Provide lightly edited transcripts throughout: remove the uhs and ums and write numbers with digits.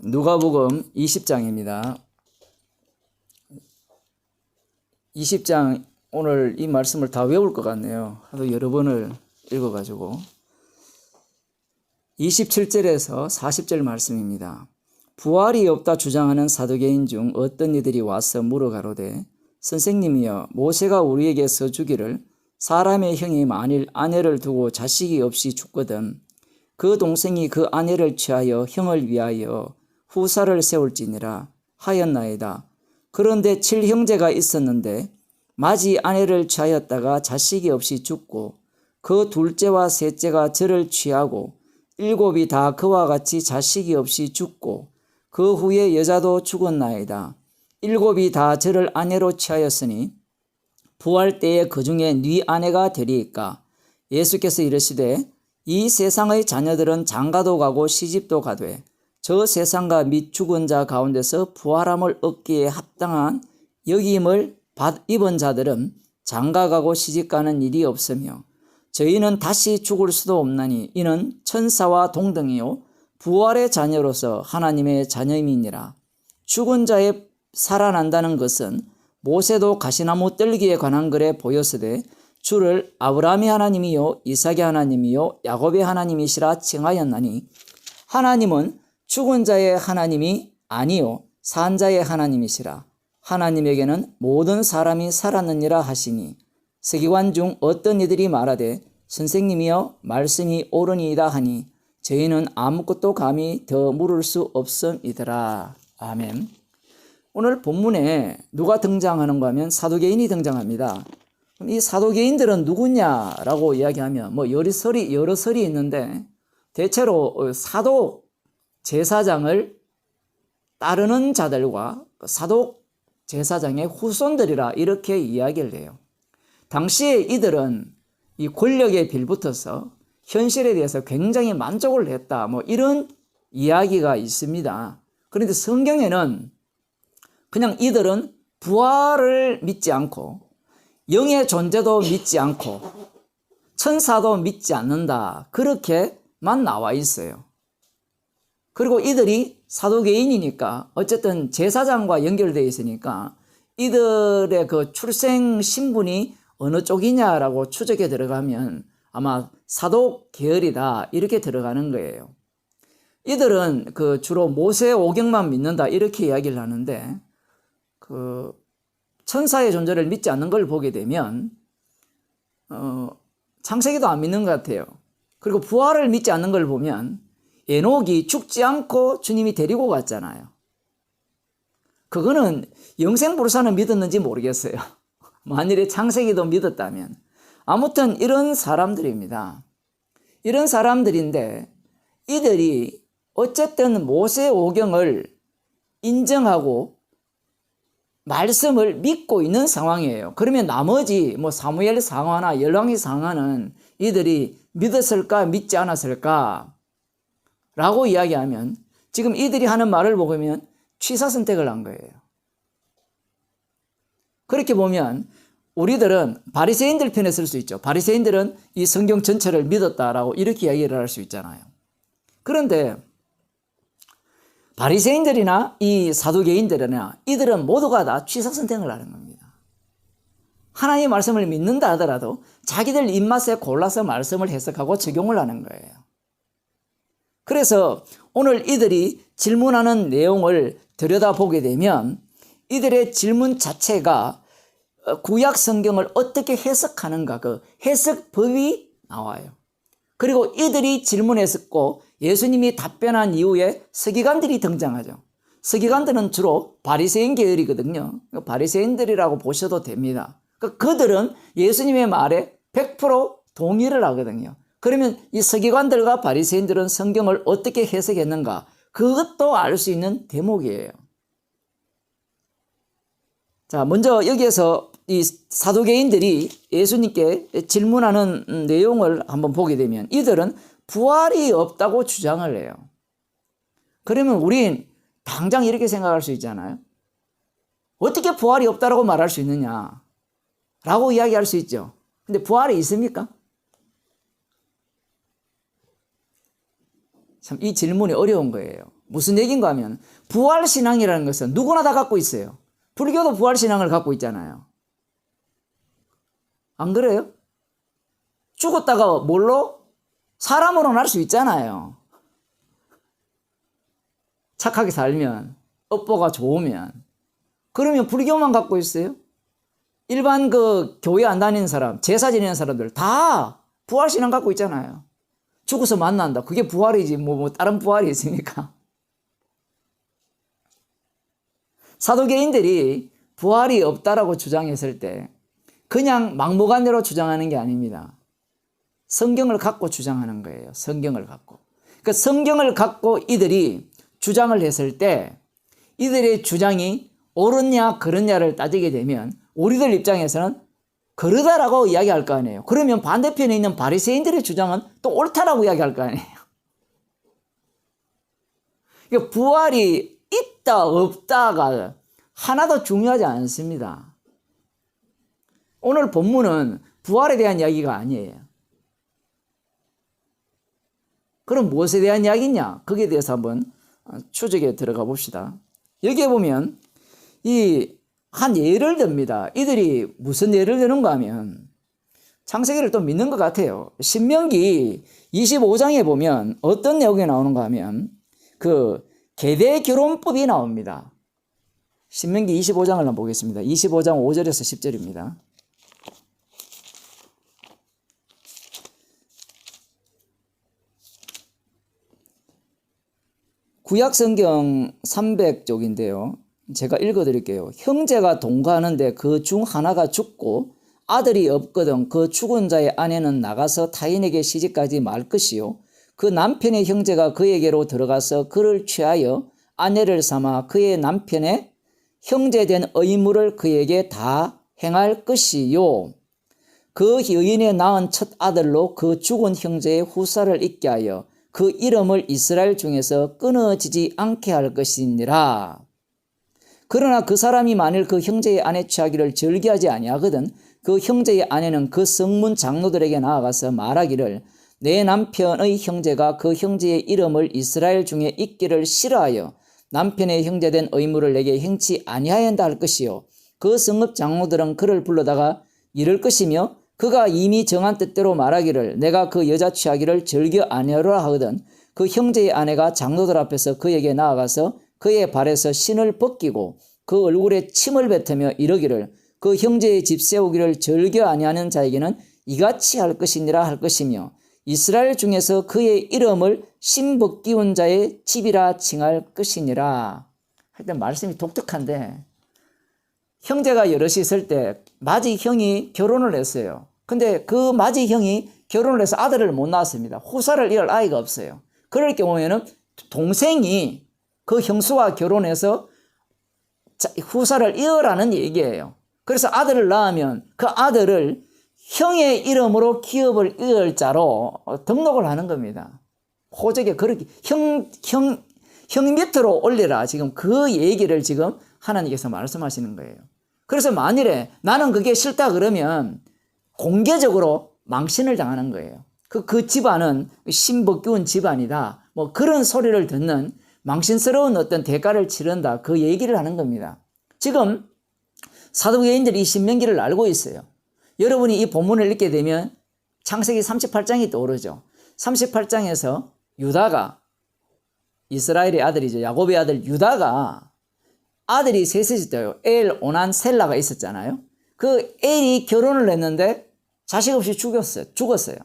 누가복음 20장입니다. 20장 오늘 이 말씀을 다 외울 것 같네요. 하도 여러 번을 읽어가지고 27절에서 40절 말씀입니다. 부활이 없다 주장하는 사두개인 중 어떤 이들이 와서 물어가로되 선생님이여 모세가 우리에게 써주기를 사람의 형이 만일 아내를 두고 자식이 없이 죽거든 그 동생이 그 아내를 취하여 형을 위하여 후사를 세울지니라 하였나이다. 그런데 7형제가 있었는데 맏이 아내를 취하였다가 자식이 없이 죽고 그 둘째와 셋째가 저를 취하고 7이 다 그와 같이 자식이 없이 죽고 그 후에 여자도 죽었나이다. 7이 다 저를 아내로 취하였으니 부활 때에 그 중에 네 아내가 되리이까. 예수께서 이르시되 이 세상의 자녀들은 장가도 가고 시집도 가되 저 세상과 및 죽은 자 가운데서 부활함을 얻기에 합당한 여김을 입은 자들은 장가가고 시집가는 일이 없으며 저희는 다시 죽을 수도 없나니 이는 천사와 동등이요 부활의 자녀로서 하나님의 자녀임이니라. 죽은 자의 살아난다는 것은 모세도 가시나무 떨기에 관한 글에 보였으되 주를 아브라함의 하나님이요 이삭의 하나님이요 야곱의 하나님이시라 칭하였나니 하나님은 죽은 자의 하나님이 아니요 산 자의 하나님이시라. 하나님에게는 모든 사람이 살았느니라 하시니 서기관 중 어떤 이들이 말하되 선생님이여 말씀이 옳으니이다 하니 저희는 아무것도 감히 더 물을 수 없음이더라. 아멘. 오늘 본문에 누가 등장하는가 하면 사두개인이 등장합니다. 그럼 이 사두개인들은 누구냐라고 이야기하면 여러 설이 있는데 대체로 사독 제사장을 따르는 자들과 사독 제사장의 후손들이라 이렇게 이야기를 해요. 당시에 이들은 이 권력에 빌붙어서 현실에 대해서 굉장히 만족을 했다. 이런 이야기가 있습니다. 그런데 성경에는 그냥 이들은 부활을 믿지 않고 영의 존재도 믿지 않고 천사도 믿지 않는다. 그렇게만 나와 있어요. 그리고 이들이 사두개인이니까 어쨌든 제사장과 연결되어 있으니까 이들의 그 출생 신분이 어느 쪽이냐라고 추적해 들어가면 아마 사독 계열이다 이렇게 들어가는 거예요. 이들은 주로 모세 오경만 믿는다 이렇게 이야기를 하는데 천사의 존재를 믿지 않는 걸 보게 되면 창세기도 안 믿는 것 같아요. 그리고 부활을 믿지 않는 걸 보면 에녹이 죽지 않고 주님이 데리고 갔잖아요. 그거는 영생불사는 믿었는지 모르겠어요. 만일에 창세기도 믿었다면. 아무튼 이런 사람들입니다. 이런 사람들인데 이들이 어쨌든 모세 오경을 인정하고 말씀을 믿고 있는 상황이에요. 그러면 나머지 사무엘 상하나 열왕기 상하는 이들이 믿었을까 믿지 않았을까 라고 이야기하면 지금 이들이 하는 말을 보면 취사 선택을 한 거예요. 그렇게 보면 우리들은 바리새인들 편에 설 수 있죠. 바리새인들은 이 성경 전체를 믿었다라고 이렇게 이야기를 할 수 있잖아요. 그런데 바리새인들이나 이 사두개인들이나 이들은 모두가 다 취사 선택을 하는 겁니다. 하나님의 말씀을 믿는다 하더라도 자기들 입맛에 골라서 말씀을 해석하고 적용을 하는 거예요. 그래서 오늘 이들이 질문하는 내용을 들여다보게 되면 이들의 질문 자체가 구약 성경을 어떻게 해석하는가 그 해석법이 나와요. 그리고 이들이 질문했었고 예수님이 답변한 이후에 서기관들이 등장하죠. 서기관들은 주로 바리새인 계열이거든요. 바리새인들이라고 보셔도 됩니다. 그들은 예수님의 말에 100% 동의를 하거든요. 그러면 이 서기관들과 바리새인들은 성경을 어떻게 해석했는가 그것도 알 수 있는 대목이에요. 자, 먼저 여기에서 이 사두개인들이 예수님께 질문하는 내용을 한번 보게 되면 이들은 부활이 없다고 주장을 해요. 그러면 우린 당장 이렇게 생각할 수 있잖아요. 어떻게 부활이 없다고 말할 수 있느냐 라고 이야기할 수 있죠. 근데 부활이 있습니까? 참 이 질문이 어려운 거예요. 무슨 얘기인가 하면 부활신앙이라는 것은 누구나 다 갖고 있어요. 불교도 부활신앙을 갖고 있잖아요. 안 그래요? 죽었다가 뭘로? 사람으로 날 수 있잖아요. 착하게 살면, 업보가 좋으면. 그러면 불교만 갖고 있어요? 일반 교회 안 다니는 사람, 제사 지내는 사람들 다 부활신앙 갖고 있잖아요. 죽어서 만난다. 그게 부활이지. 다른 부활이 있습니까? 사도계인들이 부활이 없다라고 주장했을 때 그냥 막무가내로 주장하는 게 아닙니다. 성경을 갖고 주장하는 거예요. 성경을 갖고. 그 성경을 갖고 이들이 주장을 했을 때 이들의 주장이 옳으냐 그르냐를 따지게 되면 우리들 입장에서는 그러다라고 이야기할 거 아니에요. 그러면 반대편에 있는 바리새인들의 주장은 또 옳다라고 이야기할 거 아니에요. 그러니까 부활이 있다 없다가 하나도 중요하지 않습니다. 오늘 본문은 부활에 대한 이야기가 아니에요. 그럼 무엇에 대한 이야기냐? 거기에 대해서 한번 추적에 들어가 봅시다. 여기에 보면 한 예를 듭니다. 이들이 무슨 예를 드는가 하면 창세기를 또 믿는 것 같아요. 신명기 25장에 보면 어떤 내용이 나오는가 하면 계대 결혼법이 나옵니다. 신명기 25장을 한번 보겠습니다. 25장 5절에서 10절입니다. 구약성경 300쪽인데요. 제가 읽어드릴게요. 형제가 동거하는데 그 중 하나가 죽고 아들이 없거든 그 죽은 자의 아내는 나가서 타인에게 시집가지 말 것이요. 그 남편의 형제가 그에게로 들어가서 그를 취하여 아내를 삼아 그의 남편의 형제된 의무를 그에게 다 행할 것이요. 그 여인의 낳은 첫 아들로 그 죽은 형제의 후사를 있게 하여 그 이름을 이스라엘 중에서 끊어지지 않게 할 것이니라. 그러나 그 사람이 만일 그 형제의 아내 취하기를 절개하지 아니하거든 그 형제의 아내는 그 성문 장로들에게 나아가서 말하기를 내 남편의 형제가 그 형제의 이름을 이스라엘 중에 있기를 싫어하여 남편의 형제된 의무를 내게 행치 아니하였다 할 것이요. 그 성읍 장로들은 그를 불러다가 이를 것이며 그가 이미 정한 뜻대로 말하기를 내가 그 여자 취하기를 절개 아니하리라 하거든 그 형제의 아내가 장로들 앞에서 그에게 나아가서 그의 발에서 신을 벗기고 그 얼굴에 침을 뱉으며 이르기를 그 형제의 집 세우기를 절개 아니하는 자에게는 이같이 할 것이니라 할 것이며 이스라엘 중에서 그의 이름을 신 벗기운 자의 집이라 칭할 것이니라. 하여튼 말씀이 독특한데 형제가 여럿이 있을 때 마지 형이 결혼을 했어요. 근데 그 마지 형이 결혼을 해서 아들을 못 낳았습니다. 후사를 이을 아이가 없어요. 그럴 경우에는 동생이 그 형수와 결혼해서 후사를 이으라는 얘기예요. 그래서 아들을 낳으면 그 아들을 형의 이름으로 기업을 이을 자로 등록을 하는 겁니다. 호적에 그렇게 형 밑으로 올리라. 지금 그 얘기를 지금 하나님께서 말씀하시는 거예요. 그래서 만일에 나는 그게 싫다 그러면 공개적으로 망신을 당하는 거예요. 그 집안은 신복기운 집안이다. 그런 소리를 듣는 망신스러운 어떤 대가를 치른다. 그 얘기를 하는 겁니다. 지금 사도계인들이 이 신명기를 알고 있어요. 여러분이 이 본문을 읽게 되면 창세기 38장이 떠오르죠. 38장에서 유다가 이스라엘의 아들이죠. 야곱의 아들 유다가 아들이 셋이 있어요. 엘, 오난, 셀라가 있었잖아요. 그 엘이 결혼을 했는데 자식 없이 죽었어요.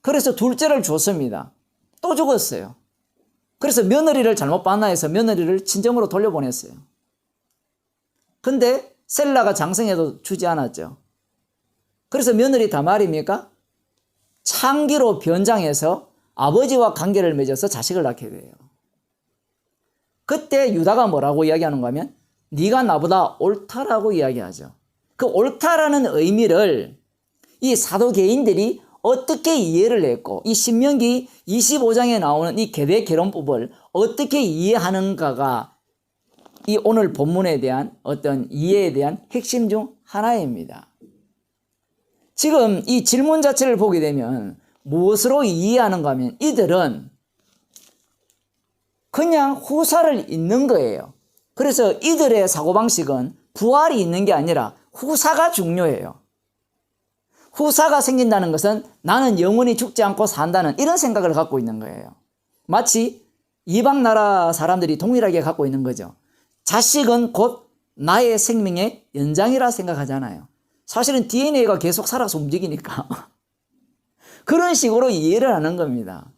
그래서 둘째를 줬습니다. 또 죽었어요. 그래서 며느리를 잘못 봤나 해서 며느리를 친정으로 돌려보냈어요. 근데 셀라가 장성해도 주지 않았죠. 그래서 며느리 다말입니까? 창기로 변장해서 아버지와 관계를 맺어서 자식을 낳게 돼요. 그때 유다가 뭐라고 이야기하는가 하면 네가 나보다 옳다라고 이야기하죠. 그 옳다라는 의미를 이 사도계인들이 어떻게 이해를 했고 이 신명기 25장에 나오는 이 계대 결혼법을 어떻게 이해하는가가 이 오늘 본문에 대한 어떤 이해에 대한 핵심 중 하나입니다. 지금 이 질문 자체를 보게 되면 무엇으로 이해하는가 하면 이들은 그냥 후사를 잇는 거예요. 그래서 이들의 사고방식은 부활이 있는 게 아니라 후사가 중요해요. 후사가 생긴다는 것은 나는 영원히 죽지 않고 산다는 이런 생각을 갖고 있는 거예요. 마치 이방 나라 사람들이 동일하게 갖고 있는 거죠. 자식은 곧 나의 생명의 연장이라 생각하잖아요. 사실은 DNA가 계속 살아서 움직이니까 그런 식으로 이해를 하는 겁니다.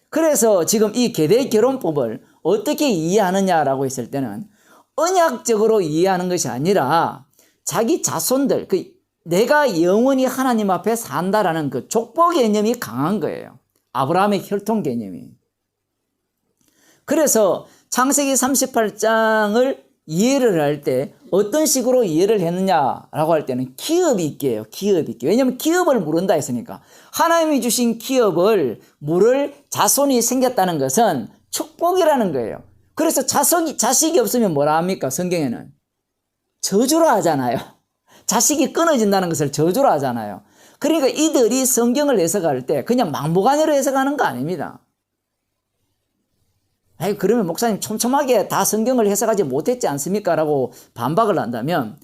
그래서 지금 이 계대결혼법을 어떻게 이해하느냐라고 했을 때는 언약적으로 이해하는 것이 아니라 자기 자손들, 내가 영원히 하나님 앞에 산다라는 그 족보 개념이 강한 거예요. 아브라함의 혈통 개념이. 그래서 창세기 38장을 이해를 할 때 어떤 식으로 이해를 했느냐라고 할 때는 기업이 있게 해요. 기업이 있게. 왜냐하면 기업을 물은다 했으니까. 하나님이 주신 기업을 물을 자손이 생겼다는 것은 축복이라는 거예요. 그래서 자식이 없으면 뭐라 합니까? 성경에는 저주로 하잖아요. 자식이 끊어진다는 것을 저주로 하잖아요. 그러니까 이들이 성경을 해석할 때 그냥 막무가내로 해석하는 거 아닙니다. 에이, 그러면 목사님 촘촘하게 다 성경을 해석하지 못했지 않습니까? 라고 반박을 한다면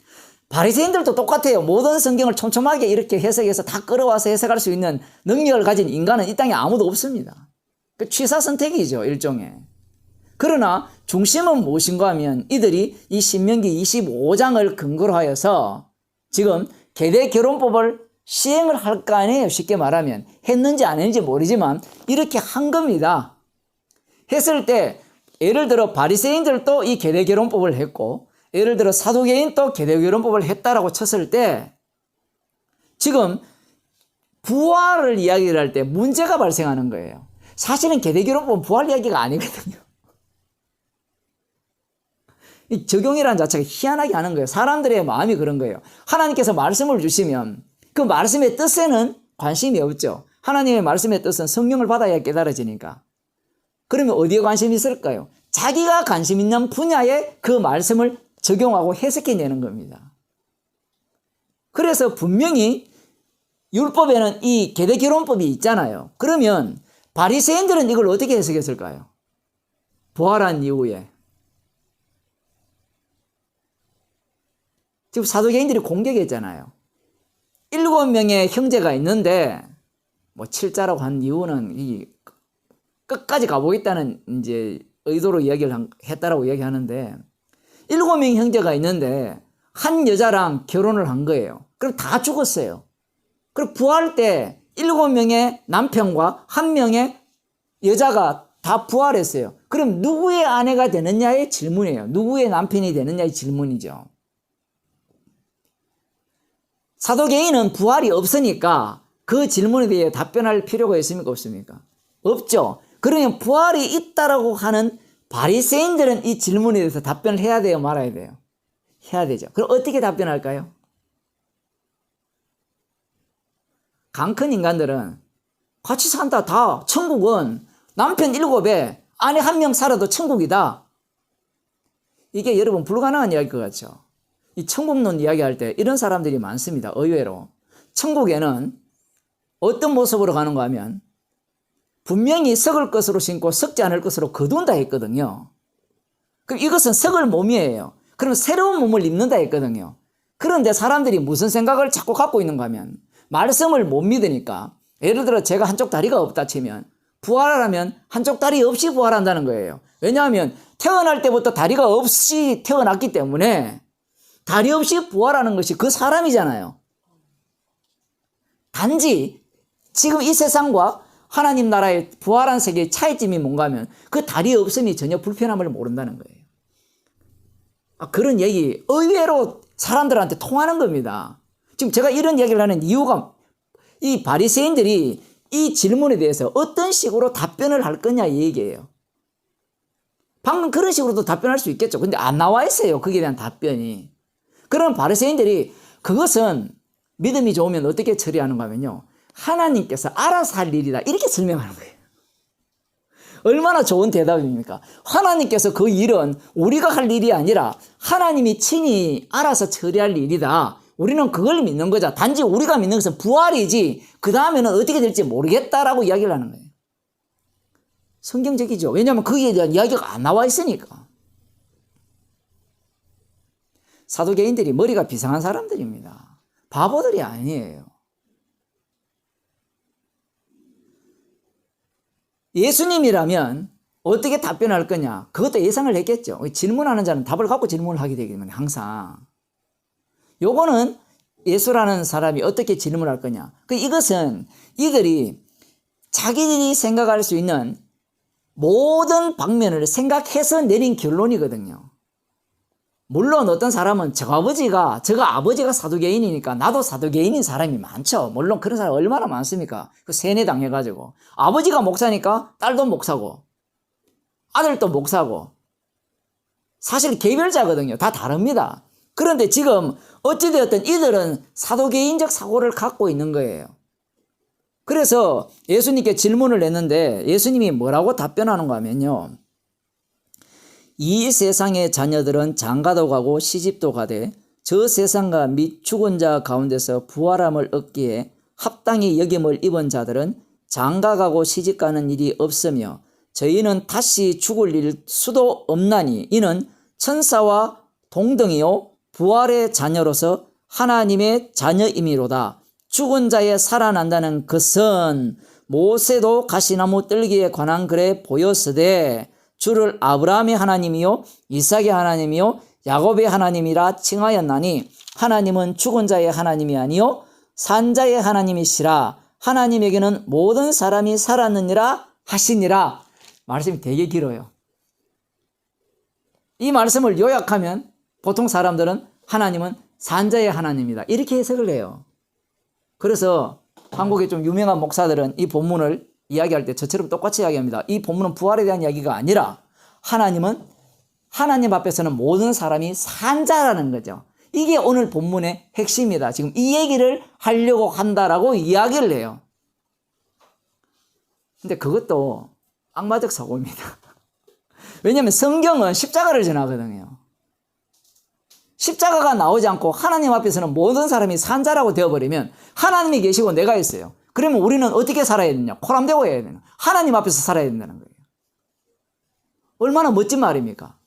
바리새인들도 똑같아요. 모든 성경을 촘촘하게 이렇게 해석해서 다 끌어와서 해석할 수 있는 능력을 가진 인간은 이 땅에 아무도 없습니다. 그 취사 선택이죠, 일종의. 그러나 중심은 무엇인가 하면 이들이 이 신명기 25장을 근거로 하여서 지금 계대결혼법을 시행을 할 거 아니에요. 쉽게 말하면 했는지 안 했는지 모르지만 이렇게 한 겁니다. 했을 때 예를 들어 바리새인들도 이 계대결혼법을 했고 예를 들어 사두개인도 계대결혼법을 했다라고 쳤을 때 지금 부활을 이야기를 할 때 문제가 발생하는 거예요. 사실은 계대결혼법은 부활 이야기가 아니거든요. 이 적용이라는 자체가 희한하게 하는 거예요. 사람들의 마음이 그런 거예요. 하나님께서 말씀을 주시면 그 말씀의 뜻에는 관심이 없죠. 하나님의 말씀의 뜻은 성령을 받아야 깨달아지니까. 그러면 어디에 관심이 있을까요? 자기가 관심 있는 분야에 그 말씀을 적용하고 해석해내는 겁니다. 그래서 분명히 율법에는 이 계대결혼법이 있잖아요. 그러면 바리새인들은 이걸 어떻게 해석했을까요? 부활한 이후에. 지금 사두개인들이 공격했잖아요. 7명의 형제가 있는데 뭐 7자라고 한 이유는 이 끝까지 가보겠다는 이제 의도로 이야기를 했다라고 이야기하는데 7명 형제가 있는데 한 여자랑 결혼을 한 거예요. 그럼 다 죽었어요. 그리고 부활 때 7명의 남편과 1명의 여자가 다 부활했어요. 그럼 누구의 아내가 되느냐의 질문이에요. 누구의 남편이 되느냐의 질문이죠. 사도개인은 부활이 없으니까 그 질문에 대해 답변할 필요가 있습니까? 없습니까? 없죠. 그러면 부활이 있다라고 하는 바리새인들은 이 질문에 대해서 답변을 해야 돼요? 말아야 돼요? 해야 되죠. 그럼 어떻게 답변할까요? 강큰 인간들은 같이 산다. 다 천국은 남편 7에 아내 1명 살아도 천국이다. 이게 여러분 불가능한 이야기일 것 같죠? 이 천국론 이야기할 때 이런 사람들이 많습니다. 의외로. 천국에는 어떤 모습으로 가는가 하면 분명히 썩을 것으로 신고 썩지 않을 것으로 거둔다 했거든요. 그럼 이것은 썩을 몸이에요. 그럼 새로운 몸을 입는다 했거든요. 그런데 사람들이 무슨 생각을 자꾸 갖고 있는가 하면 말씀을 못 믿으니까 예를 들어 제가 한쪽 다리가 없다 치면 부활하면 한쪽 다리 없이 부활한다는 거예요. 왜냐하면 태어날 때부터 다리가 없이 태어났기 때문에 다리 없이 부활하는 것이 그 사람이잖아요. 단지 지금 이 세상과 하나님 나라의 부활한 세계의 차이점이 뭔가 하면 그 다리 없음이 전혀 불편함을 모른다는 거예요. 그런 얘기 의외로 사람들한테 통하는 겁니다. 지금 제가 이런 얘기를 하는 이유가 이 바리새인들이 이 질문에 대해서 어떤 식으로 답변을 할 거냐 이 얘기예요. 방금 그런 식으로도 답변할 수 있겠죠. 근데 안 나와 있어요. 거기에 대한 답변이. 그럼 바리새인들이 그것은 믿음이 좋으면 어떻게 처리하는가 하면요. 하나님께서 알아서 할 일이다. 이렇게 설명하는 거예요. 얼마나 좋은 대답입니까? 하나님께서 그 일은 우리가 할 일이 아니라 하나님이 친히 알아서 처리할 일이다. 우리는 그걸 믿는 거죠. 단지 우리가 믿는 것은 부활이지 그 다음에는 어떻게 될지 모르겠다라고 이야기를 하는 거예요. 성경적이죠. 왜냐하면 거기에 대한 이야기가 안 나와 있으니까. 사두개인들이 머리가 비상한 사람들입니다. 바보들이 아니에요. 예수님이라면 어떻게 답변할 거냐? 그것도 예상을 했겠죠. 질문하는 자는 답을 갖고 질문을 하게 되기 때문에 항상. 요거는 예수라는 사람이 어떻게 질문할 거냐? 이것은 이들이 자기들이 생각할 수 있는 모든 방면을 생각해서 내린 결론이거든요. 물론 어떤 사람은 저 아버지가 사두개인이니까 나도 사두개인인 사람이 많죠. 물론 그런 사람 얼마나 많습니까? 세뇌당해가지고. 아버지가 목사니까 딸도 목사고, 아들도 목사고. 사실 개별자거든요. 다 다릅니다. 그런데 지금 어찌되었든 이들은 사두개인적 사고를 갖고 있는 거예요. 그래서 예수님께 질문을 냈는데 예수님이 뭐라고 답변하는가 하면요. 이 세상의 자녀들은 장가도 가고 시집도 가되 저 세상과 및 죽은 자 가운데서 부활함을 얻기에 합당히 여김을 입은 자들은 장가가고 시집가는 일이 없으며 저희는 다시 죽을 일 수도 없나니 이는 천사와 동등이요 부활의 자녀로서 하나님의 자녀임이로다. 죽은 자에 살아난다는 것은 모세도 가시나무 뜰기에 관한 글에 보였으되 주를 아브라함의 하나님이요 이삭의 하나님이요 야곱의 하나님이라 칭하였나니 하나님은 죽은 자의 하나님이 아니요 산 자의 하나님이시라. 하나님에게는 모든 사람이 살았느니라 하시니라. 말씀이 되게 길어요. 이 말씀을 요약하면 보통 사람들은 하나님은 산 자의 하나님이다 이렇게 해석을 해요. 그래서 한국의 좀 유명한 목사들은 이 본문을 이야기할 때 저처럼 똑같이 이야기합니다. 이 본문은 부활에 대한 이야기가 아니라 하나님은 하나님 앞에서는 모든 사람이 산 자라는 거죠. 이게 오늘 본문의 핵심이다. 지금 이 얘기를 하려고 한다라고 이야기를 해요. 근데 그것도 악마적 사고입니다. 왜냐하면 성경은 십자가를 전하거든요. 십자가가 나오지 않고 하나님 앞에서는 모든 사람이 산 자라고 되어버리면 하나님이 계시고 내가 있어요. 그러면 우리는 어떻게 살아야 되냐? 코람되고 해야 되냐? 하나님 앞에서 살아야 된다는 거예요. 얼마나 멋진 말입니까?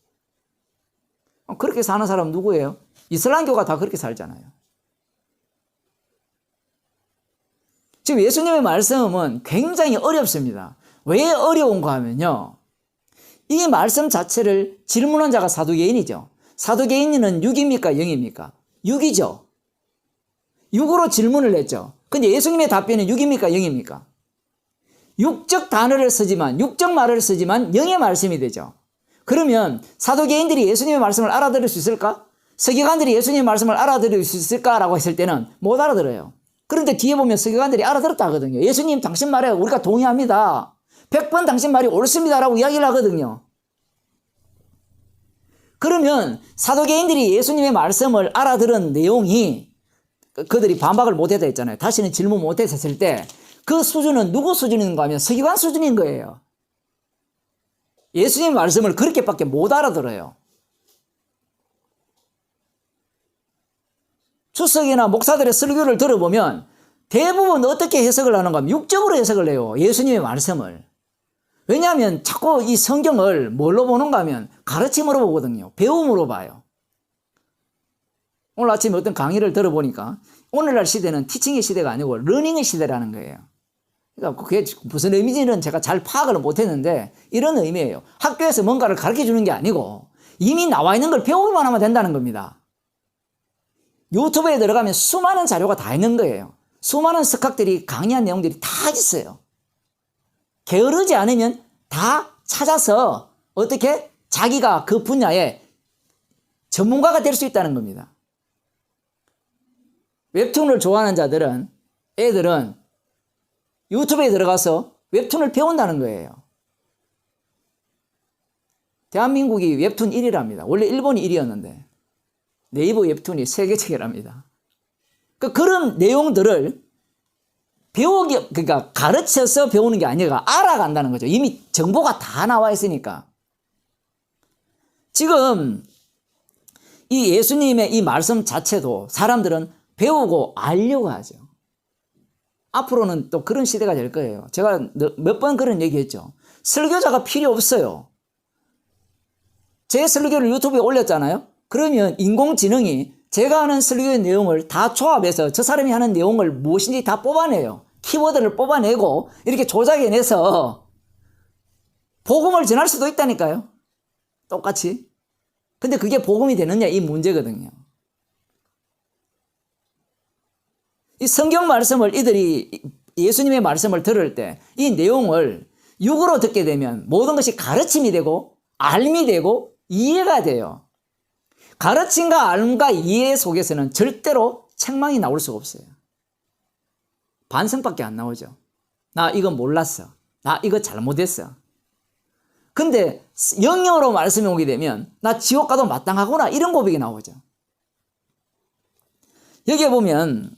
그렇게 사는 사람 누구예요? 이슬람교가 다 그렇게 살잖아요. 지금 예수님의 말씀은 굉장히 어렵습니다. 왜 어려운가 하면요. 이 말씀 자체를 질문한 자가 사두개인이죠. 사두개인은 6입니까? 0입니까? 6이죠. 6으로 질문을 했죠. 근데 예수님의 답변은 6입니까? 0입니까? 육적 단어를 쓰지만, 육적 말을 쓰지만 0의 말씀이 되죠. 그러면 사두개인들이 예수님의 말씀을 알아들을 수 있을까? 서기관들이 예수님의 말씀을 알아들을 수 있을까라고 했을 때는 못 알아들어요. 그런데 뒤에 보면 서기관들이 알아들었다 하거든요. 예수님 당신 말에 우리가 동의합니다. 100번 당신 말이 옳습니다라고 이야기를 하거든요. 그러면 사두개인들이 예수님의 말씀을 알아들은 내용이 그들이 반박을 못했다 했잖아요. 다시는 질문 못했을 때 그 수준은 누구 수준인가 하면 서기관 수준인 거예요. 예수님의 말씀을 그렇게밖에 못 알아들어요. 주석이나 목사들의 설교를 들어보면 대부분 어떻게 해석을 하는가 하면 육적으로 해석을 해요. 예수님의 말씀을. 왜냐하면 자꾸 이 성경을 뭘로 보는가 하면 가르침으로 보거든요. 배움으로 봐요. 오늘 아침에 어떤 강의를 들어보니까 오늘날 시대는 티칭의 시대가 아니고 러닝의 시대라는 거예요. 그러니까 그게 무슨 의미인지는 제가 잘 파악을 못했는데 이런 의미예요. 학교에서 뭔가를 가르쳐 주는 게 아니고 이미 나와 있는 걸 배우기만 하면 된다는 겁니다. 유튜브에 들어가면 수많은 자료가 다 있는 거예요. 수많은 석학들이 강의한 내용들이 다 있어요. 게으르지 않으면 다 찾아서 어떻게 자기가 그 분야의 전문가가 될 수 있다는 겁니다. 웹툰을 좋아하는 애들은 유튜브에 들어가서 웹툰을 배운다는 거예요. 대한민국이 웹툰 1위랍니다. 원래 일본이 1위였는데 네이버 웹툰이 세계적이랍니다. 그런 내용들을 그러니까 가르쳐서 배우는 게 아니라 알아간다는 거죠. 이미 정보가 다 나와 있으니까. 지금 이 예수님의 이 말씀 자체도 사람들은 배우고 알려고 하죠. 앞으로는 또 그런 시대가 될 거예요. 제가 몇 번 그런 얘기했죠. 설교자가 필요 없어요. 제 설교를 유튜브에 올렸잖아요. 그러면 인공지능이 제가 하는 설교의 내용을 다 조합해서 저 사람이 하는 내용을 무엇인지 다 뽑아내요. 키워드를 뽑아내고 이렇게 조작해내서 복음을 전할 수도 있다니까요. 똑같이. 근데 그게 복음이 되느냐 이 문제거든요. 이 성경 말씀을 이들이 예수님의 말씀을 들을 때 이 내용을 육으로 듣게 되면 모든 것이 가르침이 되고 알미 되고 이해가 돼요. 가르침과 알과 이해 속에서는 절대로 책망이 나올 수가 없어요. 반성밖에 안 나오죠. 나 이거 몰랐어. 나 이거 잘못했어. 근데 영영으로 말씀이 오게 되면 나 지옥 가도 마땅하구나 이런 고백이 나오죠. 여기에 보면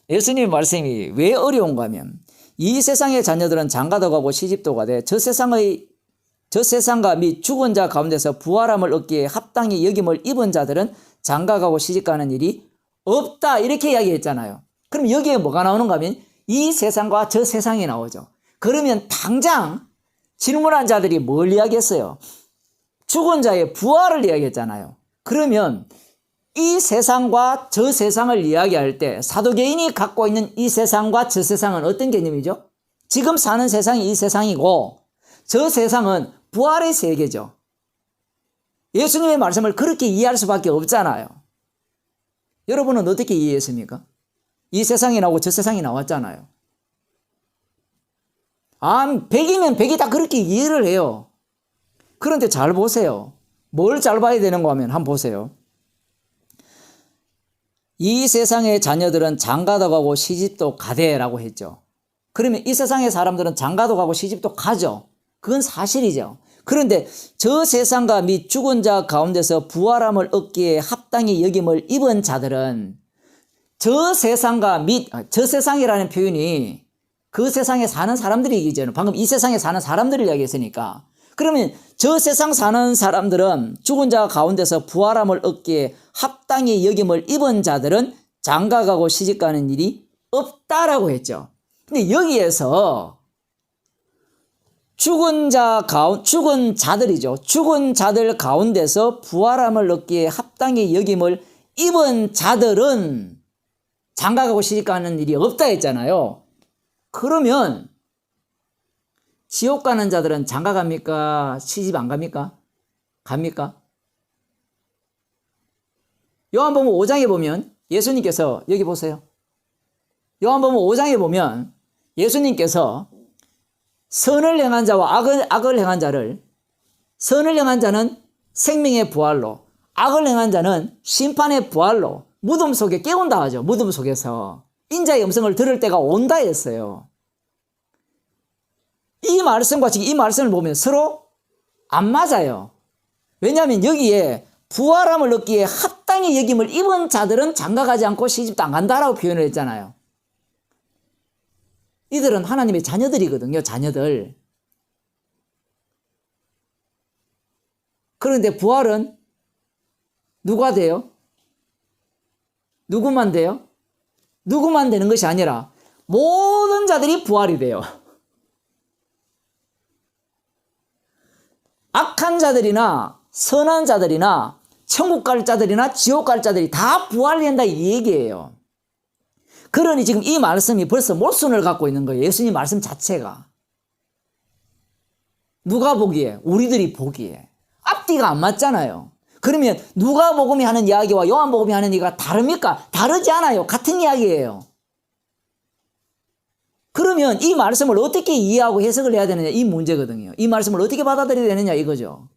예수님의 말씀이 왜 어려운가 하면 이 세상의 자녀들은 장가도 가고 시집도 가되 저 세상과 및 죽은 자 가운데서 부활함을 얻기에 합당히 여김을 입은 자들은 장가 가고 시집 가는 일이 없다 이렇게 이야기했잖아요. 그럼 여기에 뭐가 나오는가 하면 이 세상과 저 세상이 나오죠. 그러면 당장 질문한 자들이 뭘 이야기했어요? 죽은 자의 부활을 이야기했잖아요. 그러면 이 세상과 저 세상을 이야기할 때 사도계인이 갖고 있는 이 세상과 저 세상은 어떤 개념이죠? 지금 사는 세상이 이 세상이고 저 세상은 부활의 세계죠. 예수님의 말씀을 그렇게 이해할 수밖에 없잖아요. 여러분은 어떻게 이해했습니까? 이 세상이 나오고 저 세상이 나왔잖아요. 100이면 100이 다 그렇게 이해를 해요. 그런데 잘 보세요. 뭘 잘 봐야 되는가 하면 한번 보세요. 이 세상의 자녀들은 장가도 가고 시집도 가되라고 했죠. 그러면 이 세상의 사람들은 장가도 가고 시집도 가죠. 그건 사실이죠. 그런데 저 세상과 및 죽은 자 가운데서 부활함을 얻기에 합당히 여김을 입은 자들은 저 세상과 및 저 세상이라는 표현이 그 세상에 사는 사람들이기죠. 방금 이 세상에 사는 사람들을 이야기했으니까. 그러면 저 세상 사는 사람들은 죽은 자 가운데서 부활함을 얻기에 합당히 여김을 입은 자들은 장가가고 시집가는 일이 없다라고 했죠. 근데 여기에서 죽은 자들이죠. 죽은 자들 가운데서 부활함을 얻기에 합당히 여김을 입은 자들은 장가가고 시집가는 일이 없다 했잖아요. 그러면 지옥 가는 자들은 장가 갑니까? 시집 안 갑니까? 갑니까? 요한복음 5장에 보면 예수님께서 여기 보세요. 요한복음 5장에 보면 예수님께서 선을 행한 자와 악을 행한 자를 선을 행한 자는 생명의 부활로 악을 행한 자는 심판의 부활로 무덤 속에 깨운다 하죠. 무덤 속에서 인자의 음성을 들을 때가 온다 했어요. 이 말씀과 지금 이 말씀을 보면 서로 안 맞아요. 왜냐하면 여기에 부활함을 얻기에 합당히 여김을 입은 자들은 장가가지 않고 시집도 안 간다라고 표현을 했잖아요. 이들은 하나님의 자녀들이거든요. 자녀들. 그런데 부활은 누가 돼요? 누구만 돼요? 누구만 되는 것이 아니라 모든 자들이 부활이 돼요. 악한 자들이나 선한 자들이나 천국 갈 자들이나 지옥 갈 자들이 다 부활된다 이 얘기예요. 그러니 지금 이 말씀이 벌써 모순을 갖고 있는 거예요. 예수님 말씀 자체가. 누가 보기에? 우리들이 보기에. 앞뒤가 안 맞잖아요. 그러면 누가복음이 하는 이야기와 요한복음이 하는 이야기가 다릅니까? 다르지 않아요. 같은 이야기예요. 그러면 이 말씀을 어떻게 이해하고 해석을 해야 되느냐 이 문제거든요. 이 말씀을 어떻게 받아들여야 되느냐 이거죠.